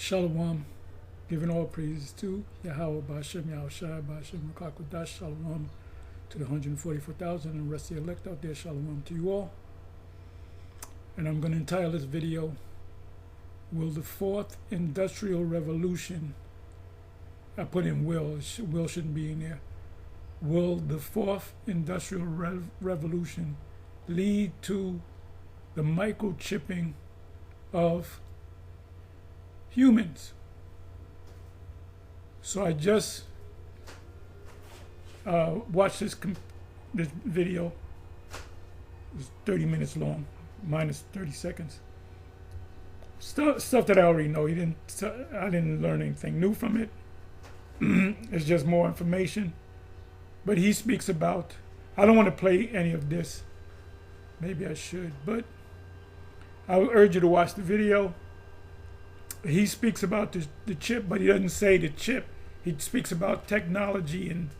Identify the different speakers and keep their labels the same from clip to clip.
Speaker 1: Shalom, giving all praises to Yahweh Ba'Shem Yahushai Ba'Shem Rakakwadash. Shalom to the 144,000 and the rest of the elect out there. Shalom to you all. And I'm going to entitle this video, Will the Fourth Industrial Revolution, I put in will shouldn't be in there. Will the Fourth Industrial Revolution lead to the microchipping of humans? So I just watched this video. It's 30 minutes long, minus 30 seconds. Stuff that I already know. I didn't learn anything new from it. It's just more information. But he speaks about, I don't want to play any of this. Maybe I should, but I would urge you to watch the video. He speaks about the chip, but he doesn't say the chip. He speaks about technology, and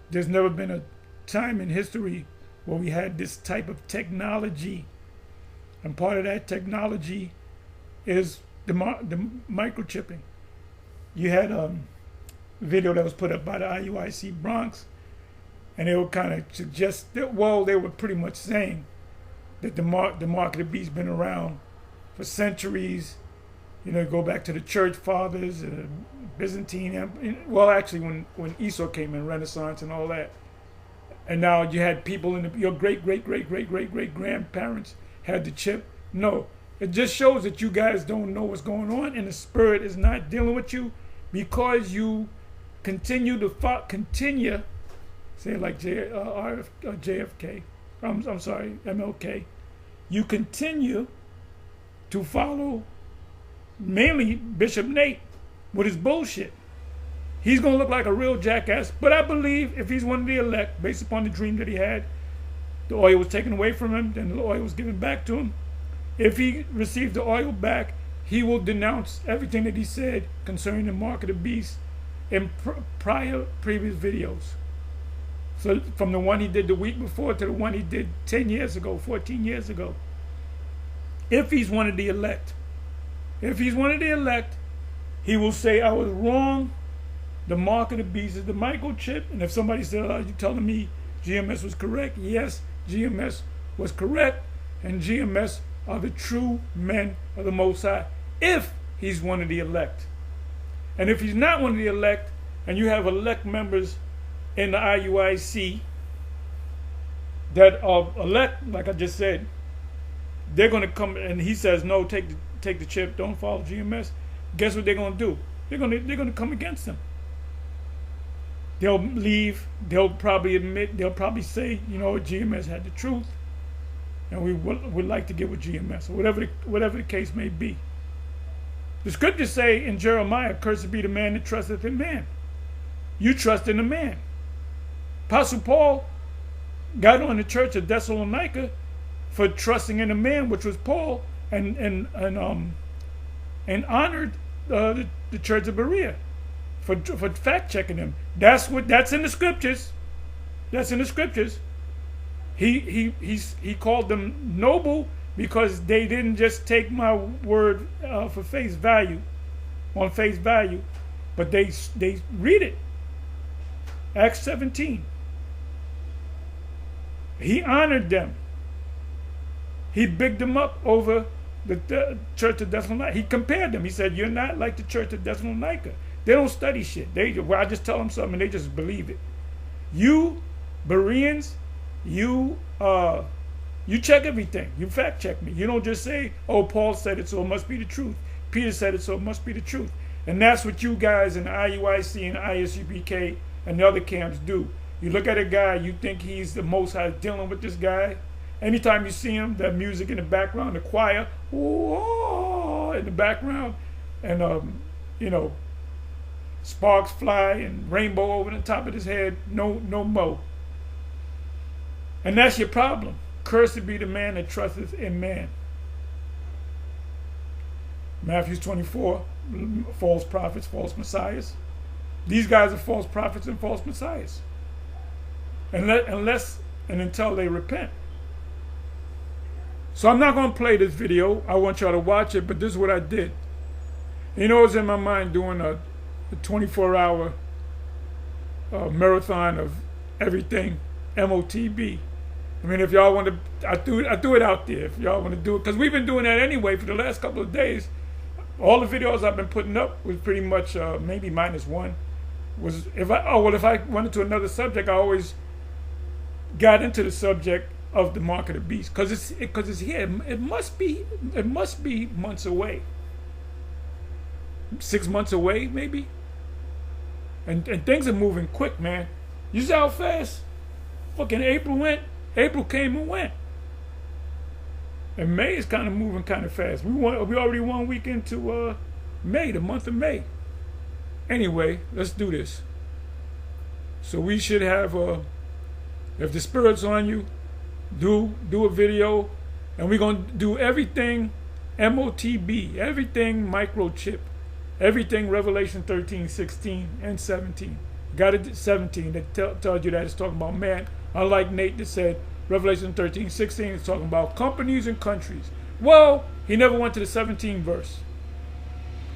Speaker 1: there's never been a time in history where we had this type of technology. And part of that technology is the microchipping. You had a video that was put up by the IUIC Bronx, and they were kind of suggest that, well, they were pretty much saying that the mark of the beast's been around for centuries. You know, go back to the church fathers, Byzantine. Well, actually, when Esau came in, Renaissance and all that, and now you had people in your great grandparents had the chip. No, it just shows that you guys don't know what's going on, and the spirit is not dealing with you because you continue say it like JFK. I'm sorry, MLK. You continue to follow mainly Bishop Nate with his bullshit. He's going to look like a real jackass, but I believe if he's one of the elect, based upon the dream that he had, the oil was taken away from him, then the oil was given back to him. If he received the oil back, he will denounce everything that he said concerning the mark of the beast in previous videos. So from the one he did the week before to the one he did 10 years ago, 14 years ago. If he's one of the elect. If he's one of the elect, he will say, I was wrong. The mark of the beast is the microchip. And if somebody said, are you telling me GMS was correct? Yes, GMS was correct. And GMS are the true men of the Most High, if he's one of the elect. And if he's not one of the elect, and you have elect members in the IUIC that are elect, like I just said, they're going to come, and he says, no, take the chip, don't follow GMS. Guess what they're going to do? They're going to come against him. They'll leave. They'll probably say, you know, GMS had the truth, and we would like to get with GMS, or whatever the case may be. The scriptures say in Jeremiah, cursed be the man that trusteth in man. You trust in a man. Apostle Paul got on the church of Thessalonica for trusting in a man, which was Paul, and honored the church of Berea for fact checking him. That's in the scriptures. That's in the scriptures. He called them noble because they didn't just take my word for face value, but they read it. Acts 17. He honored them. He bigged them up over the church of Thessalonica. He compared them. He said, you're not like the church of Thessalonica. They don't study shit. I just tell them something and they just believe it. You Bereans, you check everything. You fact check me. You don't just say, oh, Paul said it, so it must be the truth. Peter said it, so it must be the truth. And that's what you guys in the IUIC and the ISUPK and the other camps do. You look at a guy, you think he's the Most High dealing with this guy. Anytime you see him, that music in the background, the choir, whoa, in the background, and you know, sparks fly and rainbow over the top of his head, no mo. And that's your problem. Cursed be the man that trusteth in man. Matthew 24, false prophets, false messiahs. These guys are false prophets and false messiahs. Unless and until they repent. So I'm not going to play this video. I want y'all to watch it, but this is what I did. You know, it's in my mind doing a 24-hour marathon of everything MOTB. I mean, if y'all want to, I threw it out there. If y'all want to do it, because we've been doing that anyway for the last couple of days. All the videos I've been putting up was pretty much maybe -1. Was if I went into another subject, I always got into the subject of the mark of the beast because it's here. It must be months away. 6 months away, maybe. And things are moving quick, man. You see how fast fucking April went? April came and went. And May is kind of moving kind of fast. We already 1 week into May, the month of May. Anyway, let's do this. So we should have, if the Spirit's on you, do a video, and we're gonna do everything MOTB, everything microchip, everything Revelation 13, 16, and 17. Got it 17 that tells you that it's talking about man. Unlike Nate that said Revelation 13, 16 is talking about companies and countries. Well, he never went to the 17th verse.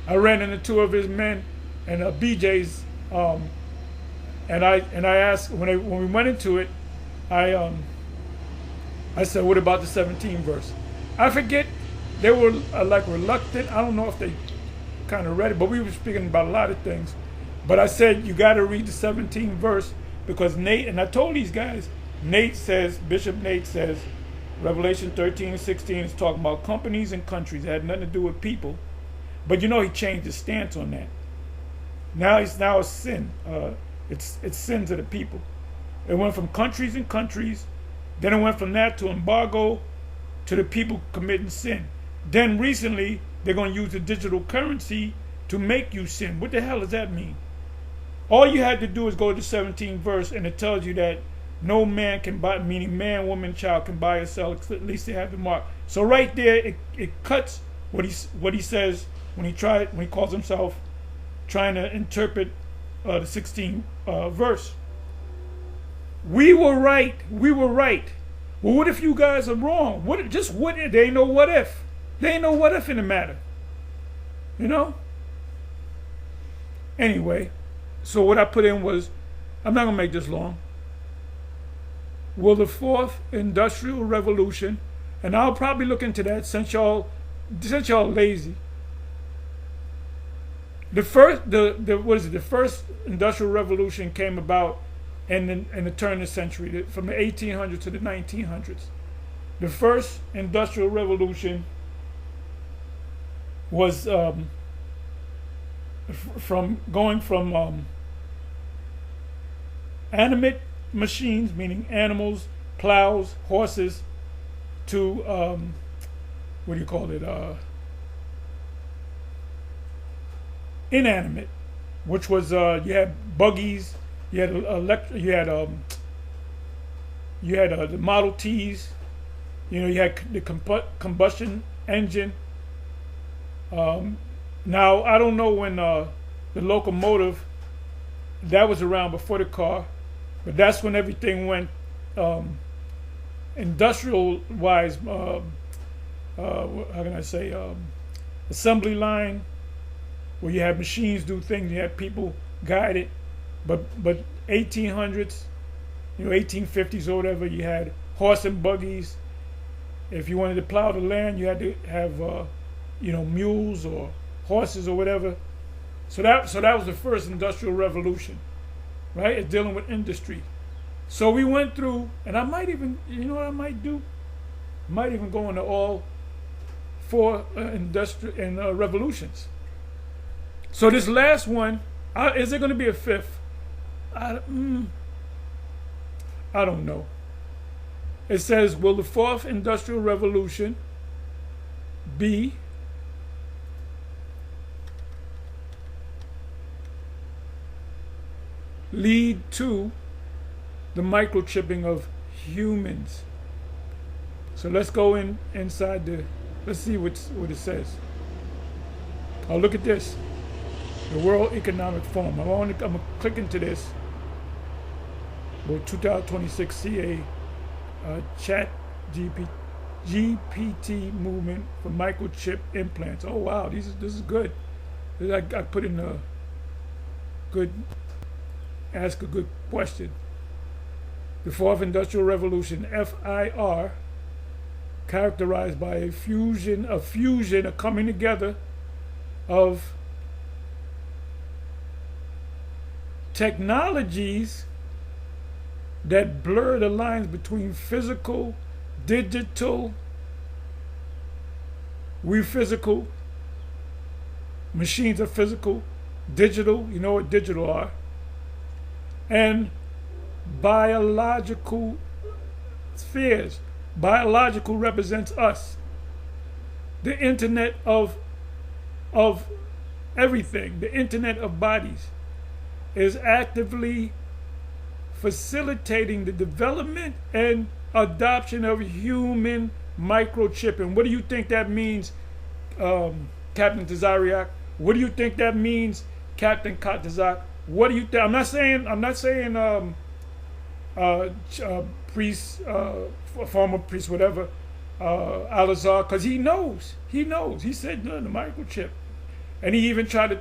Speaker 1: I ran into 2 of his men and BJ's, and I asked when we went into it, I said, what about the 17th verse? I forget, they were like reluctant. I don't know if they kind of read it, but we were speaking about a lot of things. But I said, you got to read the 17th verse because Nate, and I told these guys, Bishop Nate says, Revelation 13 and 16 is talking about companies and countries. It had nothing to do with people. But you know, he changed his stance on that. Now it's sin. It's sins of the people. It went from countries and countries. Then it went from that to embargo to the people committing sin. Then recently, they're going to use the digital currency to make you sin. What the hell does that mean? All you had to do is go to the 17th verse, and it tells you that no man can buy, meaning man, woman, child, can buy or sell, at least they have the mark. So right there, it cuts what he says when he calls himself trying to interpret the 16th verse. We were right. Well, what if you guys are wrong? There ain't no what if. There ain't no what if in the matter. You know? Anyway, so what I put in was, I'm not going to make this long. Will the 4th Industrial Revolution, and I'll probably look into that since y'all lazy. The first Industrial Revolution came about in the turn of the century, from the 1800s to the 1900s. The first Industrial Revolution was going from animate machines, meaning animals, plows, horses, to inanimate, which was you had buggies, you had the Model Ts, you had the combustion engine. Now I don't know when the locomotive, that was around before the car, but that's when everything went industrial wise. How can I say? Assembly line, where you had machines do things, you had people guide it. But 1800s, 1850s or whatever, you had horse and buggies. If you wanted to plow the land, you had to have mules or horses or whatever. So that was the first industrial revolution, right? It's dealing with industry. So we went through, and I might even, what I might do? I might even go into all 4 industrial and revolutions. So this last one, is there going to be a 5th? I don't know. It says, will the 4th Industrial Revolution lead to the microchipping of humans? So let's go inside let's see what it says. Oh, look at this. The World Economic Forum. I'm going to click into this. Well, 2026 CA chat GPT movement for microchip implants. Oh wow, this is good. I put in a good, ask a good question. The fourth industrial revolution, FIR, characterized by a fusion, a coming together of technologies that blur the lines between physical, digital, we physical, machines are physical, digital, you know what digital are, and biological spheres. Biological represents us. The internet of everything, the internet of bodies, is actively facilitating the development and adoption of human microchipping. What do you think that means, Captain Tazariak? What do you think that means, Captain Katazak? What do you think? I'm not saying priest, former priest, whatever, Al-Azhar, because he knows. He said, no, the microchip. And he even tried to,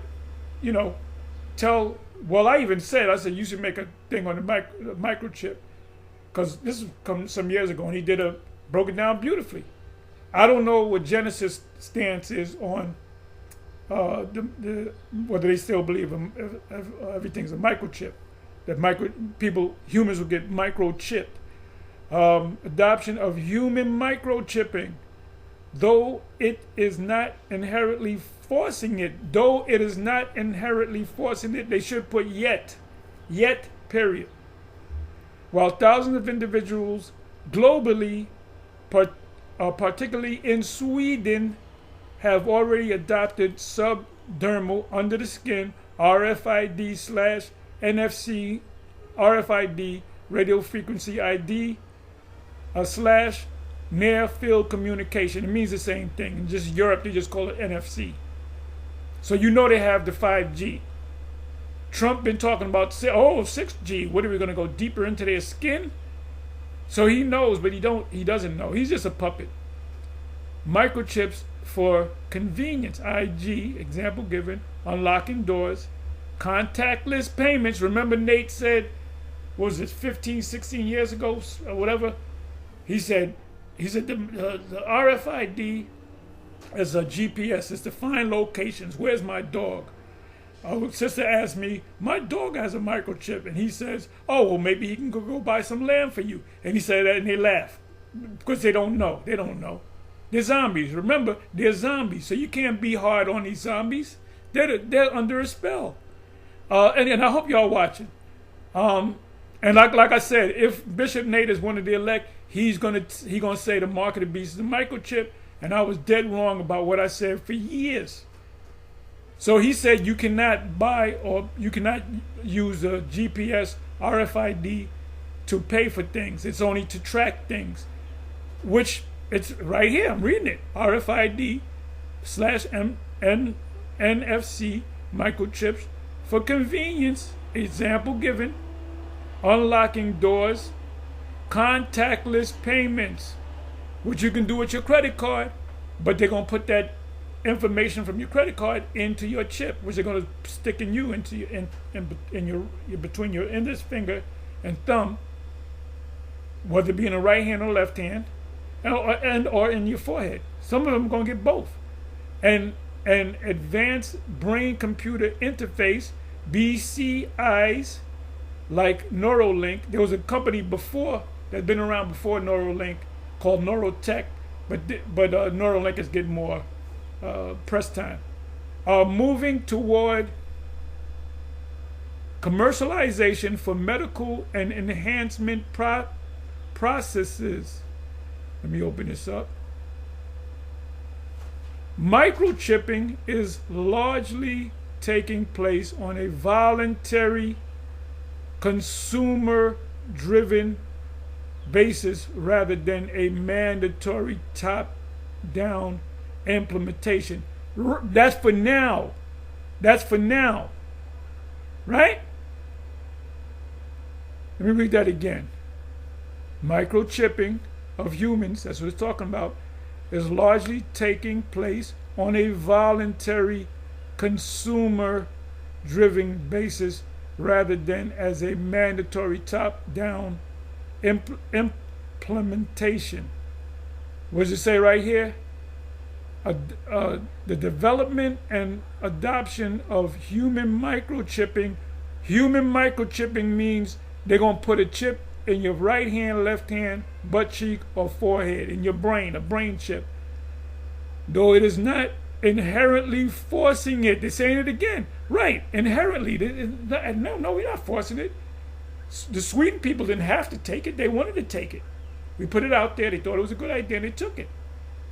Speaker 1: tell, well, I said, you should make a thing on the microchip, because this is some years ago, and he broke it down beautifully. I don't know what Genesis' stance is on whether they still believe everything's a microchip, that humans will get microchipped. Adoption of human microchipping, though it is not inherently forcing it, they should put yet, period. While thousands of individuals globally, particularly in Sweden, have already adopted subdermal, under the skin, RFID/NFC, RFID, radio frequency ID, / near field communication. It means the same thing. In just Europe, they just call it NFC. So they have the 5G. Trump been talking about 6G. What are we going to go deeper into their skin? So he knows, but he doesn't know. He's just a puppet. Microchips for convenience. IG, example given, unlocking doors, contactless payments. Remember Nate said, what was it, 15, 16 years ago or whatever? He said the RFID is a GPS. It's to find locations. Where's my dog? Sister asked me, my dog has a microchip. And he says, oh, well, maybe he can go buy some lamb for you. And he said that, and they laugh. Because they don't know. They're zombies. Remember, they're zombies. So you can't be hard on these zombies. They're under a spell. And I hope y'all watching. And like I said, if Bishop Nate is one of the elect, he's gonna say the mark of the beast is a microchip. And I was dead wrong about what I said for years. So he said you cannot buy or you cannot use a GPS RFID to pay for things. It's only to track things, which it's right here. I'm reading it. RFID / NFC microchips for convenience. Example given. Unlocking doors. Contactless payments, which you can do with your credit card, but they're going to put that information from your credit card into your chip, which they're going to stick in you into your, in your between your index finger and thumb, whether it be in the right hand or left hand, or in your forehead. Some of them are going to get both. And advanced brain computer interface, BCIs, like Neuralink. There was a company before that's been around before Neuralink called Neurotech, but Neuralink is getting more press time. Moving toward commercialization for medical and enhancement processes. Let me open this up. Microchipping is largely taking place on a voluntary, consumer-driven basis rather than a mandatory top-down implementation. That's for now. Right? Let me read that again. Microchipping of humans, that's what it's talking about, is largely taking place on a voluntary, consumer-driven basis rather than as a mandatory top-down implementation. What does it say right here? The development and adoption of human microchipping. Human microchipping means they're going to put a chip in your right hand, left hand, butt cheek, or forehead, in your brain, a brain chip. Though it is not inherently forcing it. They're saying it again. Right, inherently. No, we're not forcing it. The Sweden people didn't have to take it. They wanted to take it. We put it out there. They thought it was a good idea, and they took it.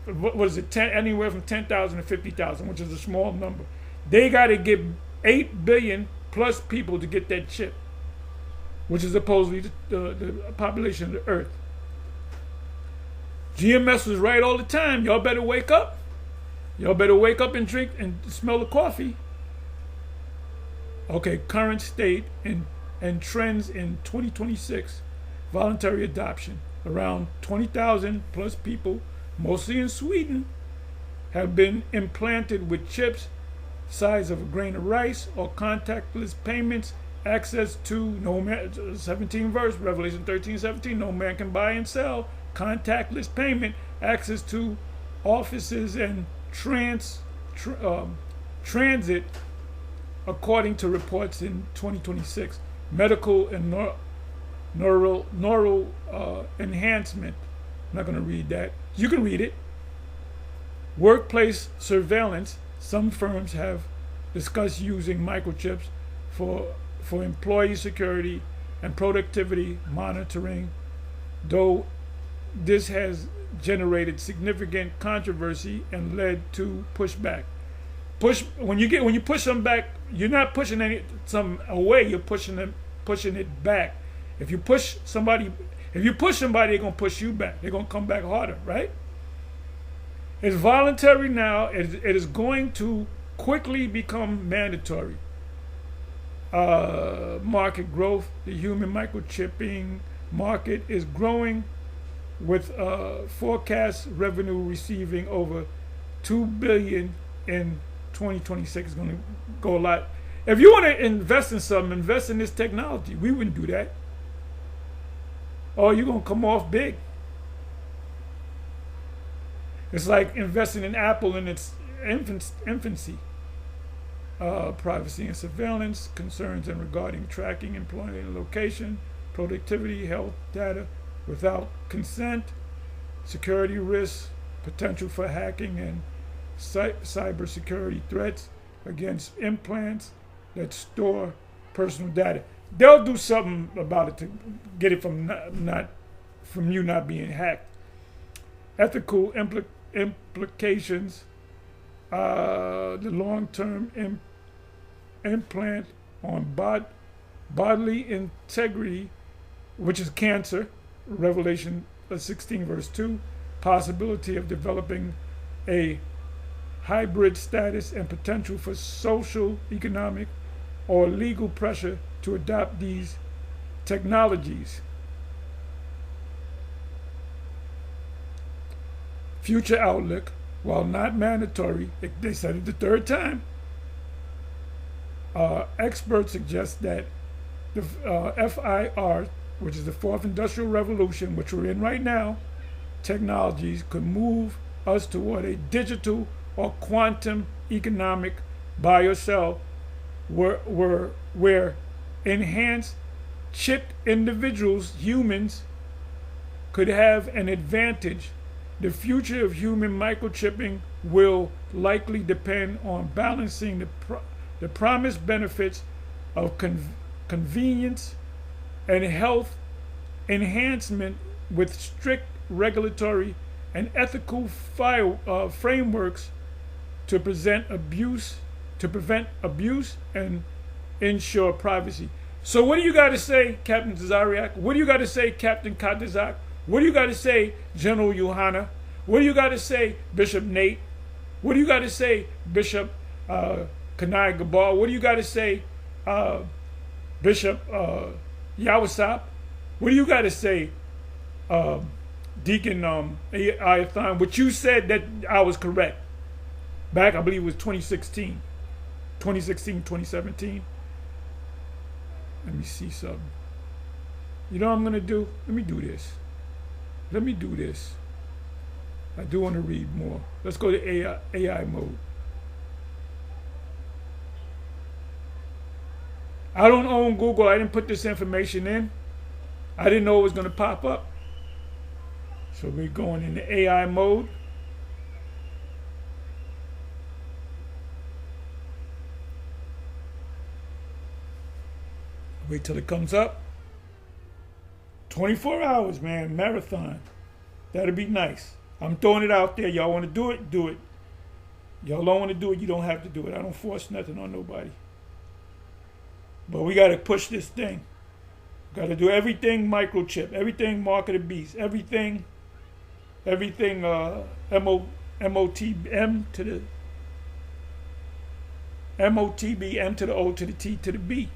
Speaker 1: What was it? Anywhere from 10,000 to 50,000, which is a small number. They got to get 8 billion plus people to get that chip, which is supposedly the population of the Earth. GMS was right all the time. Y'all better wake up. Y'all better wake up and drink and smell the coffee. Okay, current state and trends in 2026. Voluntary adoption. Around 20,000 plus people, mostly in Sweden, have been implanted with chips size of a grain of rice or contactless payments, access to no man, 17 verse, Revelation 13:17, no man can buy and sell, contactless payment, access to offices and transit, according to reports in 2026. Medical and neural enhancement. I'm not going to read that. You can read it. Workplace surveillance. Some firms have discussed using microchips for employee security and productivity monitoring, though this has generated significant controversy and led to pushback. When you push them back, you're not pushing some away. You're pushing it back. If you push somebody, they're gonna push you back. They're gonna come back harder, right? It's voluntary now. It is going to quickly become mandatory. Market growth. The human microchipping market is growing, with forecast revenue receiving over $2 billion in 2026. It's going to go a lot. If you want to invest in something, invest in this technology. We wouldn't do that. Oh, you're going to come off big. It's like investing in Apple in its infancy. Privacy and surveillance, concerns and regarding tracking, employment and location, productivity, health data without consent, security risks, potential for hacking and cybersecurity threats against implants that store personal data. They'll do something about it to get it from you not being hacked. Ethical implications. The long-term implant on bodily integrity, which is cancer. Revelation 16 verse 2. Possibility of developing a hybrid status and potential for social, economic, or legal pressure to adopt these technologies. Future outlook. While not mandatory, they said it the third time, experts suggest that the FIR, which is the fourth industrial revolution, which we're in right now, technologies could move us toward a digital or quantum economic buy or sell, where enhanced chipped individuals, humans, could have an advantage. The future of human microchipping will likely depend on balancing the promised benefits of convenience and health enhancement with strict regulatory and ethical frameworks to prevent abuse and ensure privacy. So what do you got to say, Captain Zariak? What do you got to say, Captain Kadazak? What do you got to say, General Johanna? What do you got to say, Bishop Nate? What do you got to say, Bishop Kanai Gabal? What do you got to say, Bishop Yawasap? What do you got to say, Deacon Ayathan? What you said that I was correct. Back, I believe it was 2016. 2016, 2017. Let me see something. You know what I'm going to do? Let me do this. Let me do this. I do want to read more. Let's go to AI mode. I don't own Google. I didn't put this information in. I didn't know it was going to pop up. So we're going into AI mode. Wait till it comes up. 24 hours, man. Marathon. That'll be nice. I'm throwing it out there. Y'all want to do it? Do it. Y'all don't want to do it, you don't have to do it. I don't force nothing on nobody. But we got to push this thing. Got to do everything microchip, everything mark of the beast, everything MOTB, M to the MOTB, M to the O to the T to the B.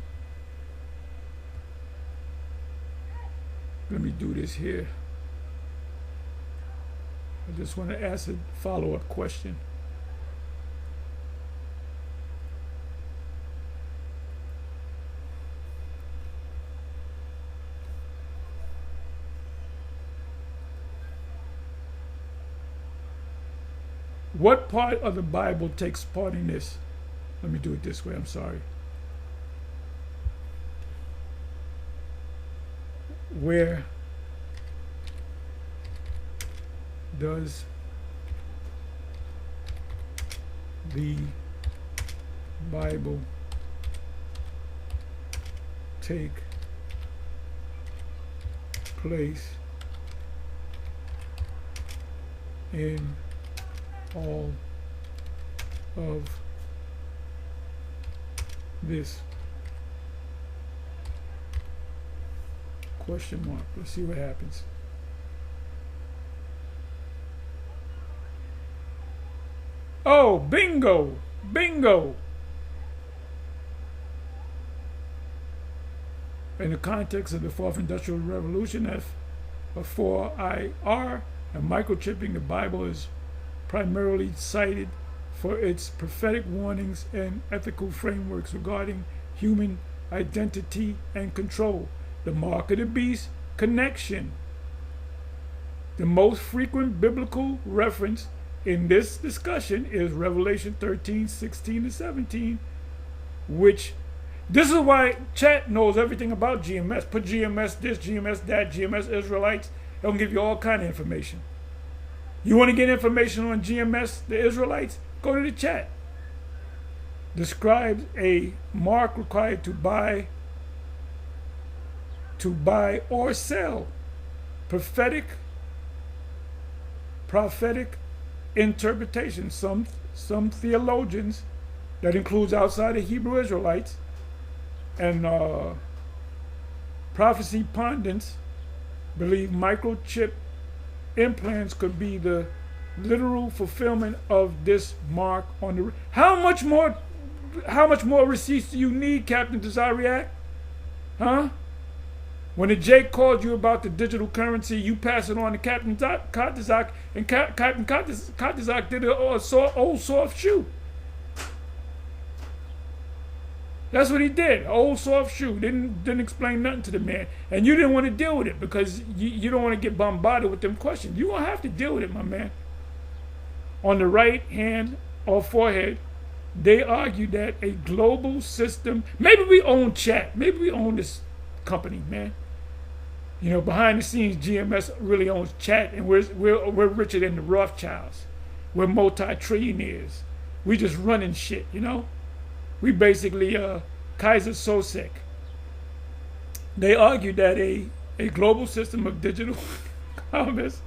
Speaker 1: Let me do this here. I just want to ask a follow-up question. What part of the Bible takes part in this? Let me do it this way, I'm sorry. Where does the Bible take place in all of this? Question mark. Let's see what happens. Oh, bingo! Bingo! In the context of the Fourth Industrial Revolution, F4IR and microchipping, the Bible is primarily cited for its prophetic warnings and ethical frameworks regarding human identity and control. The mark of the beast connection. The most frequent biblical reference in this discussion is Revelation 13, 16 to 17, which this is why chat knows everything about GMS. Put GMS this, GMS that, GMS Israelites. They'll give you all kind of information. You want to get information on GMS, the Israelites? Go to the chat. Describes a mark required to buy or sell. Prophetic interpretation. Some theologians, that includes outside of Hebrew Israelites, and prophecy pundits believe microchip implants could be the literal fulfillment of this mark on the. How much more receipts do you need, Captain Desariac? Huh? When the Jake called you about the digital currency, you pass it on to Captain Katizak, and Captain Katizak did an old soft shoe. That's what he did. An old soft shoe. Didn't explain nothing to the man. And you didn't want to deal with it because you don't want to get bombarded with them questions. You won't have to deal with it, my man. On the right hand or forehead, they argue that a global system, maybe we own chat, maybe we own this company, man. You know, behind the scenes, GMS really owns chat, and we're richer than the Rothschilds. We're multi-trillionaires. We just running shit, you know? We basically Kaiser Sosek. They argue that a global system of digital commerce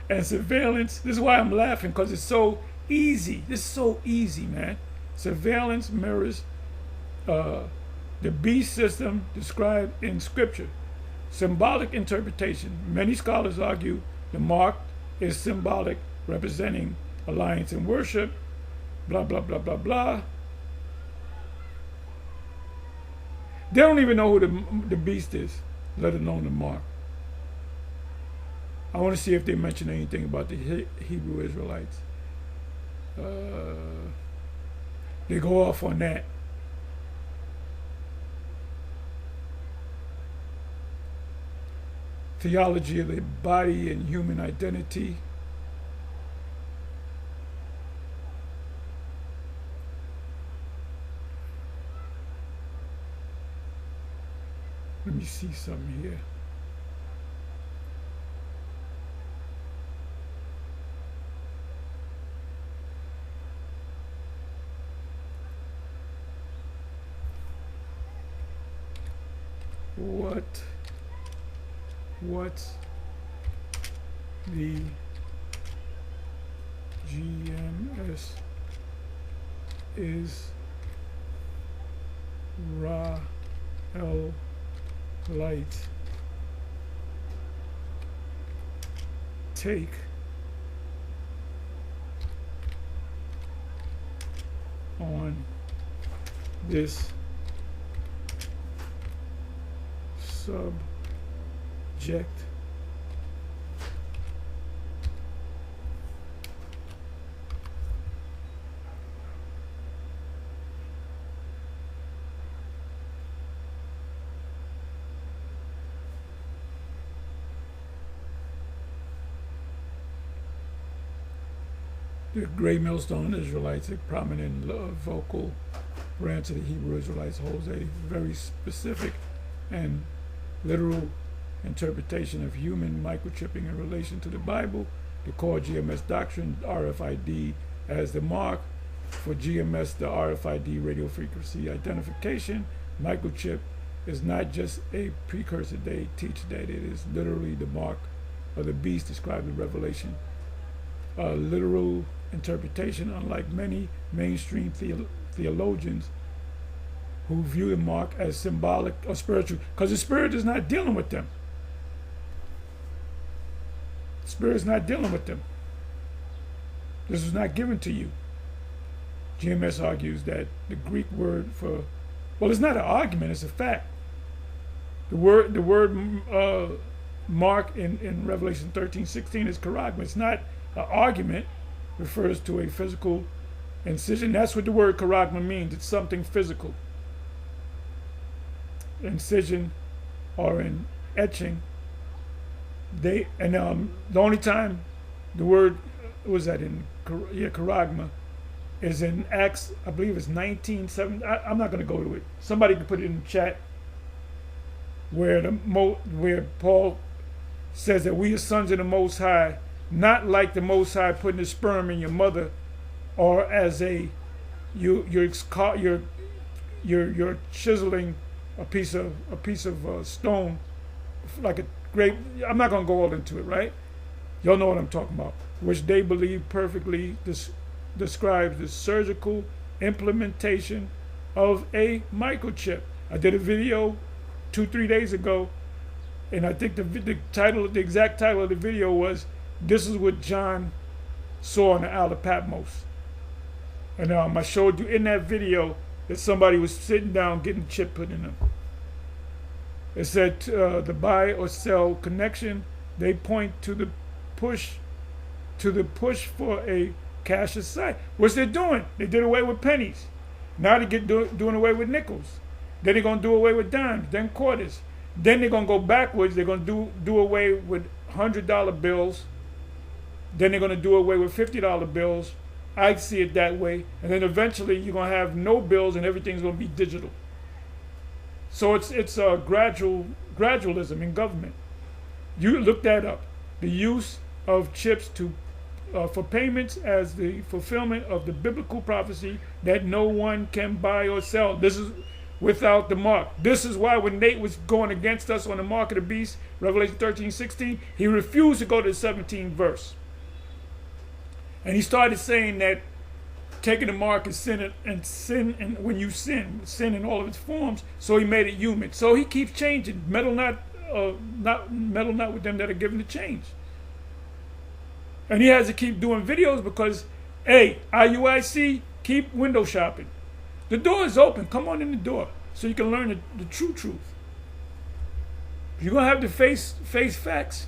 Speaker 1: and surveillance, this is why I'm laughing, because it's so easy. This is so easy, man. Surveillance mirrors the beast system described in Scripture. Symbolic interpretation. Many scholars argue the mark is symbolic, representing alliance and worship, blah, blah, blah, blah, blah. They don't even know who the beast is, let alone the mark. I want to see if they mention anything about the Hebrew Israelites. They go off on that. Theology of the body and human identity. Let me see something here. What's the GMS is Ra-El light take on this subject the Great Millstone Israelites, a prominent vocal branch of the Hebrew Israelites, holds a very specific and literal interpretation of human microchipping in relation to the Bible. The core GMS doctrine, RFID, as the mark for GMS, the RFID radio frequency identification. Microchip is not just a precursor. They teach that it is literally the mark of the beast described in Revelation. Literal interpretation, unlike many mainstream theologians who view the mark as symbolic or spiritual, because the Spirit is not dealing with them. The Spirit is not dealing with them. This was not given to you. GMS argues that the Greek word for, well, it's not an argument, it's a fact. The word mark in Revelation 13:16 is charagma. It's not an argument. Refers to a physical incision. That's what the word charagma means. It's something physical. Incision or an etching. The only time the word was that in charagma is in Acts, I believe it's 19:7. I'm not going to go to it. Somebody can put it in the chat where where Paul says that we are sons of the Most High, not like the Most High putting his sperm in your mother, or as you're chiseling a piece of stone like a grape. I'm not going to go all into it, right? Y'all know what I'm talking about. Which they believe perfectly describes the surgical implementation of a microchip. I did a video 2-3 days ago, and I think the exact title of the video was, "This is what John saw on the Isle of Patmos." And I showed you in that video that somebody was sitting down getting a chip put in them. It said the buy or sell connection. They point to the push for a cashless site. What's they doing? They did away with pennies. Now they doing away with nickels. Then they're gonna do away with dimes, then quarters. Then they're gonna go backwards. They're gonna do away with $100 bills. Then they're gonna do away with $50 bills. I see it that way. And then eventually you're gonna have no bills and everything's gonna be digital. So it's a gradualism in government. You look that up. The use of chips for payments as the fulfillment of the biblical prophecy that no one can buy or sell. This is without the mark. This is why when Nate was going against us on the mark of the beast, Revelation 13:16, he refused to go to the 17th verse. And he started saying that taking the mark is sin, and when you sin in all of its forms. So he made it human. So he keeps changing. Meddle not with them that are given to change. And he has to keep doing videos because, hey, IUIC, keep window shopping. The door is open. Come on in the door so you can learn the true truth. You're gonna have to face facts.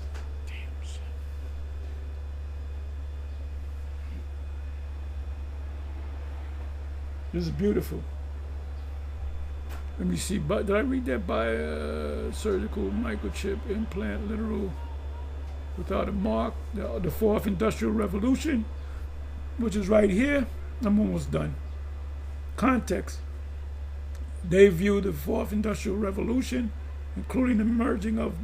Speaker 1: This is beautiful. Let me see. But did I read that by surgical microchip implant literal without a mark? The fourth industrial revolution, which is right here. I'm almost done. Context. They view the fourth industrial revolution, including the merging of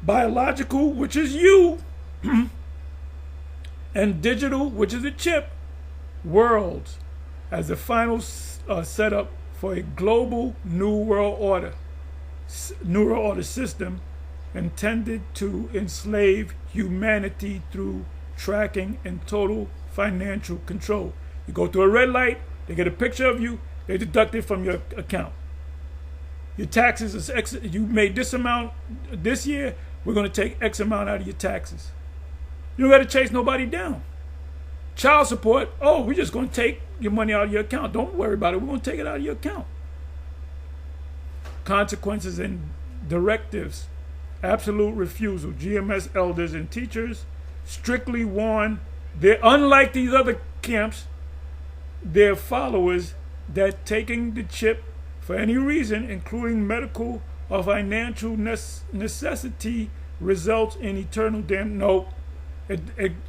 Speaker 1: biological, which is you, and digital, which is a chip, worlds, as the final setup for a global new world order system intended to enslave humanity through tracking and total financial control. You go through a red light, they get a picture of you, they deduct it from your account. Your taxes is X, you made this amount this year, we're going to take X amount out of your taxes. You don't got to chase nobody down. Child support, oh, we're just going to take your money out of your account. Don't worry about it. We're going to take it out of your account. Consequences and directives. Absolute refusal. GMS elders and teachers strictly warn, they're unlike these other camps, their followers, that taking the chip for any reason, including medical or financial necessity, results in eternal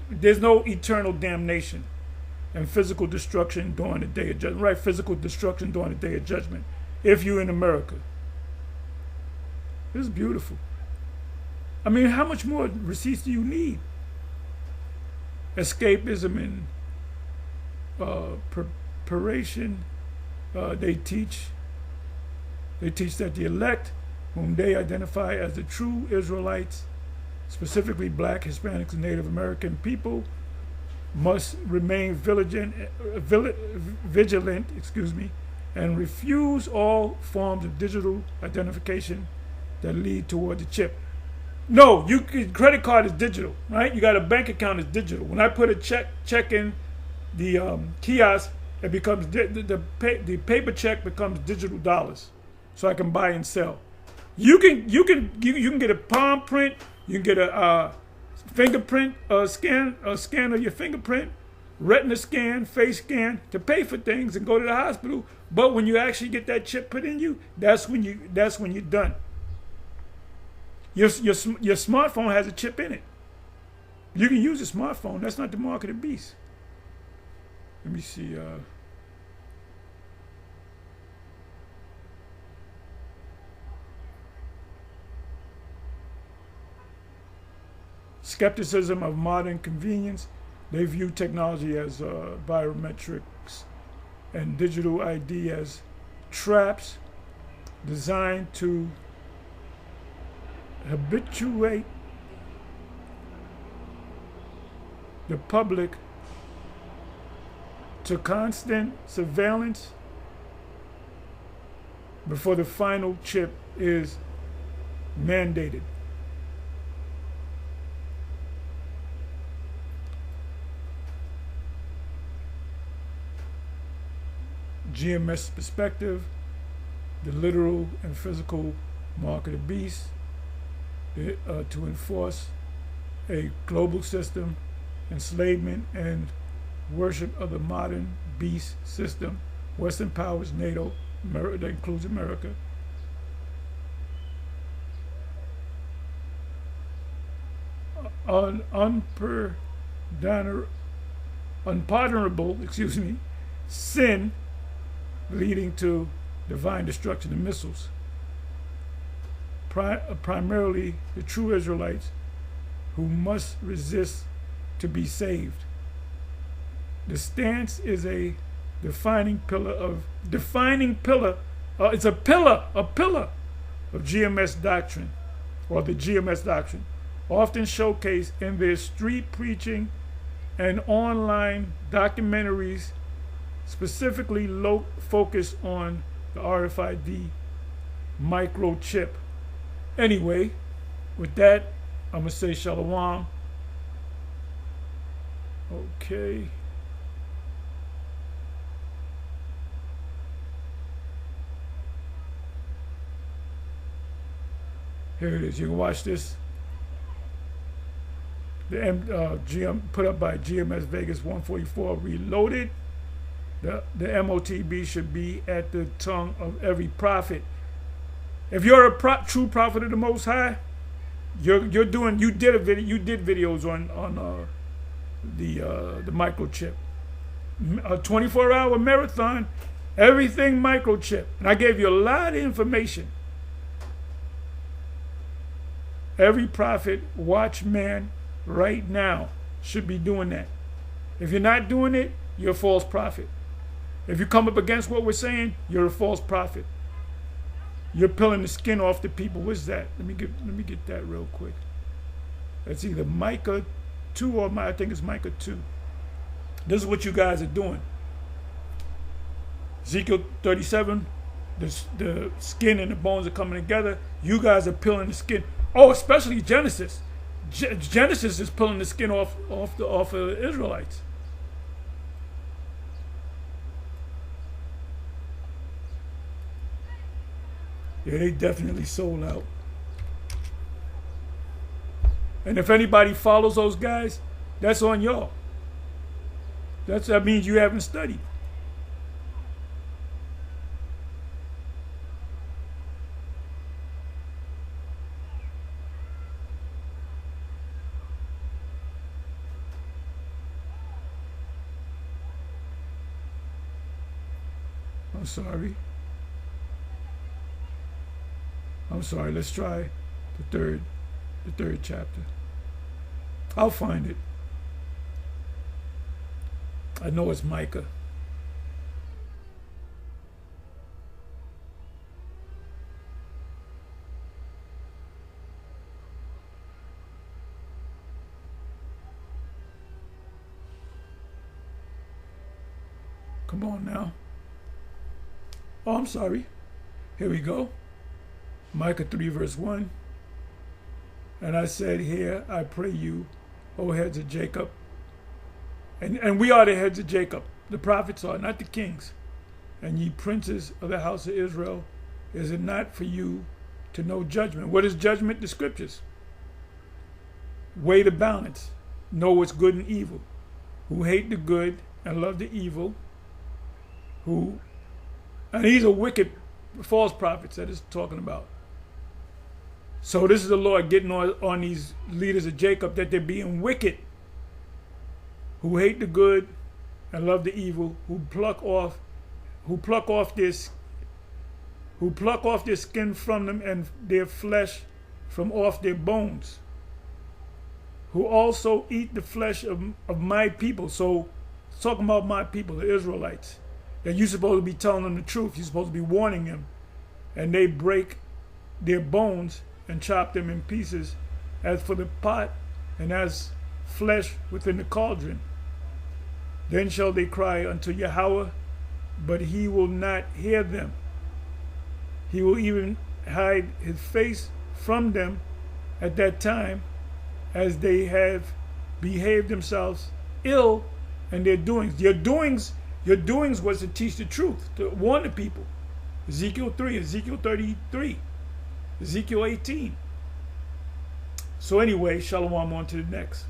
Speaker 1: there's no eternal damnation and physical destruction during the day of judgment. Right, physical destruction during the day of judgment. If you're in America. This is beautiful. I mean, how much more receipts do you need? Escapism and preparation. They teach that the elect, whom they identify as the true Israelites, specifically black, Hispanics, and Native American people, must remain vigilant, and refuse all forms of digital identification that lead toward the chip. No, credit card is digital, right? You got a bank account is digital. When I put a check in the kiosk, it becomes the paper check becomes digital dollars, so I can buy and sell. You can get a palm print. You can get a fingerprint scan of your fingerprint, retina scan, face scan to pay for things and go to the hospital. But when you actually get that chip put in you, that's when you're done. Your smartphone has a chip in it. You can use a smartphone. That's not the mark of the beast. Let me see. Skepticism of modern convenience. They view technology as biometrics and digital ID as traps designed to habituate the public to constant surveillance before the final chip is mandated. GMS perspective, the literal and physical mark of the beast, to enforce a global system, enslavement and worship of the modern beast system, Western powers, NATO, that includes America. Unpardonable, sin leading to divine destruction of missiles. Primarily the true Israelites who must resist to be saved. The stance is a defining pillar. It's a pillar of GMS doctrine, or the GMS doctrine, often showcased in their street preaching and online documentaries, specifically focused on the RFID microchip. Anyway, with that, I'm going to say shalom. Okay. Here it is. You can watch this. The GM put up by GMS Vegas 144 Reloaded. The MOTB should be at the tongue of every prophet. If you're a true prophet of the Most High, you did videos on the microchip, a 24-hour marathon, everything microchip, and I gave you a lot of information. Every prophet, watchman, right now should be doing that. If you're not doing it, you're a false prophet. If you come up against what we're saying, you're a false prophet. You're peeling the skin off the people. What's that? Let me get that real quick. That's either Micah 2 or I think it's Micah 2. This is what you guys are doing. Ezekiel 37, the skin and the bones are coming together. You guys are peeling the skin. Oh, especially Genesis. Genesis is pulling the skin off of the Israelites. Yeah, they definitely sold out. And if anybody follows those guys, that's on y'all. That means you haven't studied. I'm sorry. Let's try the third chapter. I'll find it. I know it's Micah. Come on now. Oh, I'm sorry. Here we go. Micah 3 verse 1. And I said, here I pray you, O heads of Jacob. And we are the heads of Jacob. The prophets are, not the kings. And ye princes of the house of Israel, is it not for you to know judgment? What is judgment? The scriptures. Weigh the balance. Know what's good and evil. Who hate the good and love the evil. And these are wicked false prophets that it's talking about. So this is the Lord getting on these leaders of Jacob, that they're being wicked, who hate the good and love the evil, who pluck off their skin from them and their flesh from off their bones, who also eat the flesh of my people. So it's talking about my people, the Israelites. That you're supposed to be telling them the truth. You're supposed to be warning them. And they break their bones and chop them in pieces as for the pot and as flesh within the cauldron. Then shall they cry unto Yahweh, but he will not hear them. He will even hide his face from them at that time, as they have behaved themselves ill in their doings. Your doings was to teach the truth, to warn the people. Ezekiel 3, Ezekiel 33, Ezekiel 18. So anyway, shalom, on to the next.